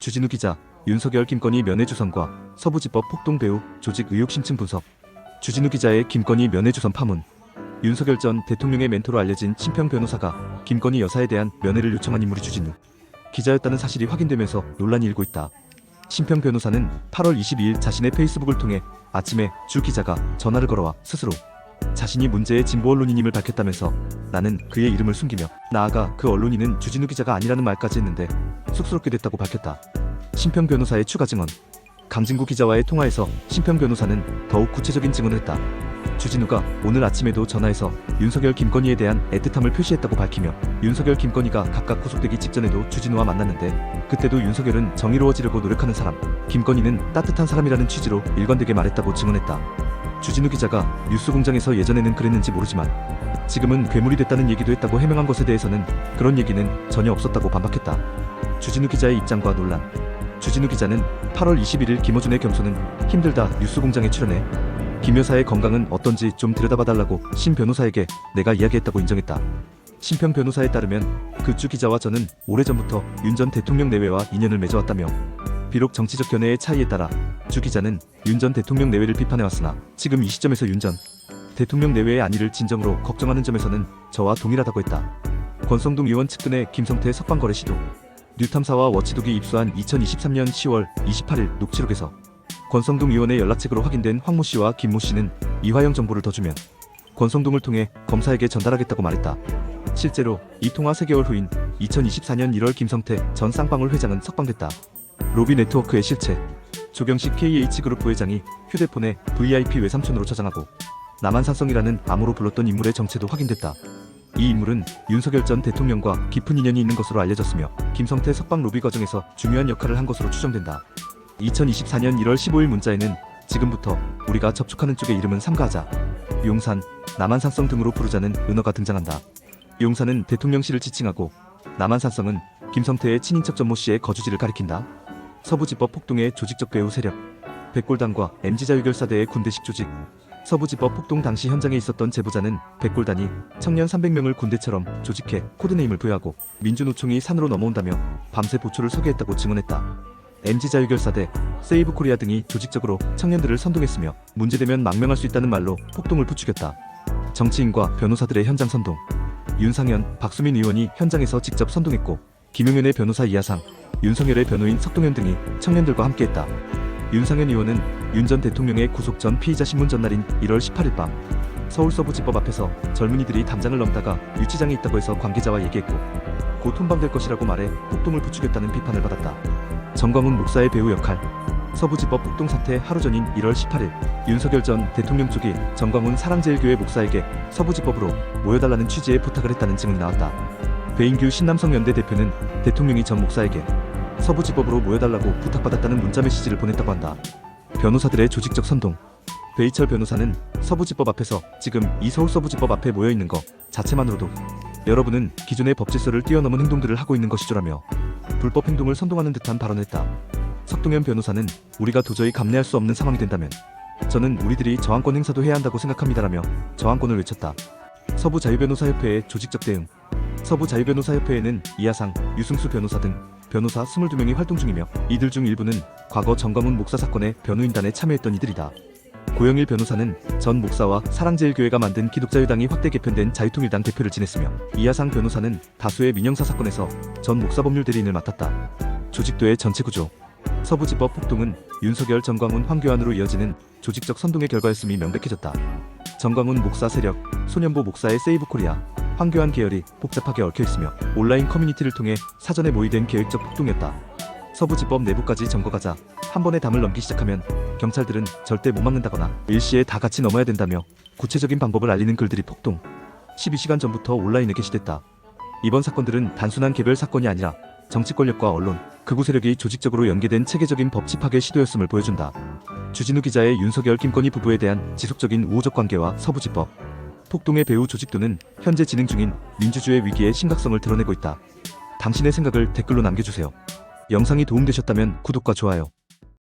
주진우 기자, 윤석열 김건희 면회주선과 서부지법 폭동 배후 조직 의혹 심층 분석. 주진우 기자의 김건희 면회주선 파문. 윤석열 전 대통령의 멘토로 알려진 친평 변호사가 김건희 여사에 대한 면회를 요청한 인물이 주진우 기자였다는 사실이 확인되면서 논란이 일고 있다. 친평 변호사는 8월 22일 자신의 페이스북을 통해 아침에 주 기자가 전화를 걸어와 스스로 자신이 문제의 진보 언론인임을 밝혔다면서 나는 그의 이름을 숨기며 나아가 그 언론인은 주진우 기자가 아니라는 말까지 했는데 쑥스럽게 됐다고 밝혔다. 친평 변호사의 추가 증언. 강진구 기자와의 통화에서 친평 변호사는 더욱 구체적인 증언을 했다. 주진우가 오늘 아침에도 전화해서 윤석열 김건희에 대한 애틋함을 표시했다고 밝히며 윤석열 김건희가 각각 구속되기 직전에도 주진우와 만났는데 그때도 윤석열은 정의로워지려고 노력하는 사람, 김건희는 따뜻한 사람이라는 취지로 일관되게 말했다고 증언했다. 주진우 기자가 뉴스공장에서 예전에는 그랬는지 모르지만 지금은 괴물이 됐다는 얘기도 했다고 해명한 것에 대해서는 그런 얘기는 전혀 없었다고 반박했다. 주진우 기자의 입장과 논란. 주진우 기자는 8월 21일 김어준의 겸손은 힘들다 뉴스공장에 출연해 김 여사의 건강은 어떤지 좀 들여다봐달라고 신 변호사에게 내가 이야기했다고 인정했다. 신평 변호사에 따르면 그 주 기자와 저는 오래전부터 윤 전 대통령 내외와 인연을 맺어왔다며 비록 정치적 견해의 차이에 따라 주 기자는 윤 전 대통령 내외를 비판해왔으나 지금 이 시점에서 윤 전 대통령 내외의 안위를 진정으로 걱정하는 점에서는 저와 동일하다고 했다. 권성동 의원 측근의 김성태 석방거래 시도. 뉴탐사와 워치독이 입수한 2023년 10월 28일 녹취록에서 권성동 의원의 연락책으로 확인된 황모 씨와 김모 씨는 이화영 정보를 더 주면 권성동을 통해 검사에게 전달하겠다고 말했다. 실제로 이 통화 3개월 후인 2024년 1월 김성태 전 쌍방울 회장은 석방됐다. 로비 네트워크의 실체. 조경식 KH그룹 부회장이 휴대폰에 VIP 외삼촌으로 저장하고 남한산성이라는 암호로 불렀던 인물의 정체도 확인됐다. 이 인물은 윤석열 전 대통령과 깊은 인연이 있는 것으로 알려졌으며 김성태 석방 로비 과정에서 중요한 역할을 한 것으로 추정된다. 2024년 1월 15일 문자에는 지금부터 우리가 접촉하는 쪽의 이름은 삼가하자, 용산, 남한산성 등으로 부르자는 은어가 등장한다. 용산은 대통령실을 지칭하고 남한산성은 김성태의 친인척 전모 씨의 거주지를 가리킨다. 서부지법 폭동의 조직적 배후 세력. 백골단과 MZ자유결사대의 군대식 조직. 서부지법 폭동 당시 현장에 있었던 제보자는 백골단이 청년 300명을 군대처럼 조직해 코드네임을 부여하고 민주노총이 산으로 넘어온다며 밤새 보초를 서게 했다고 증언했다. MZ자유결사대, 세이브코리아 등이 조직적으로 청년들을 선동했으며 문제되면 망명할 수 있다는 말로 폭동을 부추겼다. 정치인과 변호사들의 현장 선동. 윤상현, 박수민 의원이 현장에서 직접 선동했고 김용현의 변호사 이하상, 윤석열의 변호인 석동현 등이 청년들과 함께했다. 윤상현 의원은 윤 전 대통령의 구속 전 피의자 신문 전날인 1월 18일 밤 서울 서부지법 앞에서 젊은이들이 담장을 넘다가 유치장에 있다고 해서 관계자와 얘기했고 곧 혼방될 것이라고 말해 폭동을 부추겼다는 비판을 받았다. 정광훈 목사의 배후 역할. 서부지법 폭동 사태 하루 전인 1월 18일 윤석열 전 대통령 쪽이 정광훈 사랑제일교회 목사에게 서부지법으로 모여달라는 취지의 부탁을 했다는 증언이 나왔다. 배인규 신남성연대 대표는 대통령이 전 목사에게 서부지법으로 모여달라고 부탁받았다는 문자 메시지를 보냈다고 한다. 변호사들의 조직적 선동. 배이철 변호사는 서부지법 앞에서 지금 이 서울 서부지법 앞에 모여있는 거 자체만으로도 여러분은 기존의 법질서를 뛰어넘은 행동들을 하고 있는 것이죠라며 불법 행동을 선동하는 듯한 발언했다. 석동현 변호사는 우리가 도저히 감내할 수 없는 상황이 된다면 저는 우리들이 저항권 행사도 해야 한다고 생각합니다라며 저항권을 외쳤다. 서부자유변호사협회의 조직적 대응. 서부자유변호사협회에는 이하상, 유승수 변호사 등 변호사 22명이 활동 중이며 이들 중 일부는 과거 정광훈 목사 사건의 변호인단에 참여했던 이들이다. 고영일 변호사는 전 목사와 사랑제일교회가 만든 기독자유당이 확대 개편된 자유통일당 대표를 지냈으며 이하상 변호사는 다수의 민영사 사건에서 전 목사법률 대리인을 맡았다. 조직도의 전체 구조. 서부지법 폭동은 윤석열, 정광훈, 황교안으로 이어지는 조직적 선동의 결과였음이 명백해졌다. 정광훈 목사 세력, 소년보 목사의 세이브코리아, 황교안 계열이 복잡하게 얽혀있으며 온라인 커뮤니티를 통해 사전에 모의된 계획적 폭동이었다. 서부지법 내부까지 점거가자 한 번에 담을 넘기 시작하면 경찰들은 절대 못 막는다거나 일시에 다 같이 넘어야 된다며 구체적인 방법을 알리는 글들이 폭동. 12시간 전부터 온라인에 게시됐다. 이번 사건들은 단순한 개별 사건이 아니라 정치 권력과 언론, 극우 세력이 조직적으로 연계된 체계적인 법치 파괴 시도였음을 보여준다. 주진우 기자의 윤석열 김건희 부부에 대한 지속적인 우호적 관계와 서부지법 폭동의 배후 조직도는 현재 진행 중인 민주주의 위기의 심각성을 드러내고 있다. 당신의 생각을 댓글로 남겨주세요. 영상이 도움되셨다면 구독과 좋아요.